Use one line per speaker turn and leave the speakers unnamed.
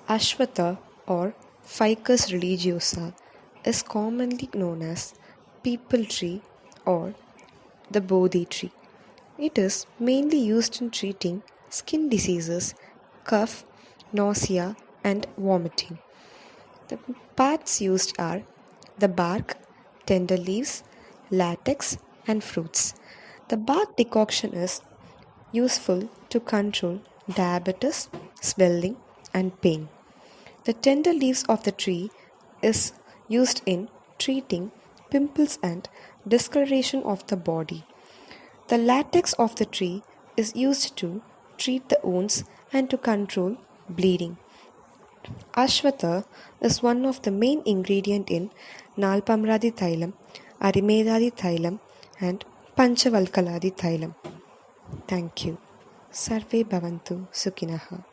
Aswatha or Ficus religiosa is commonly known as Peepul Tree or the Bodhi tree. It is mainly used in treating skin diseases, cough, nausea, and vomiting. The parts used are the bark, tender leaves, latex, and fruits. The bark decoction is useful to control diabetes, swelling, and pain. The tender leaves of the tree is used in treating pimples and discoloration of the body. The latex of the tree is used to treat the wounds and to control bleeding. Ashwatha is one of the main ingredients in Nalpamradi Thailam, Arimedadi Thailam, and Panchavalkaladi Thailam. Thank you. Sarve Bhavantu Sukhina.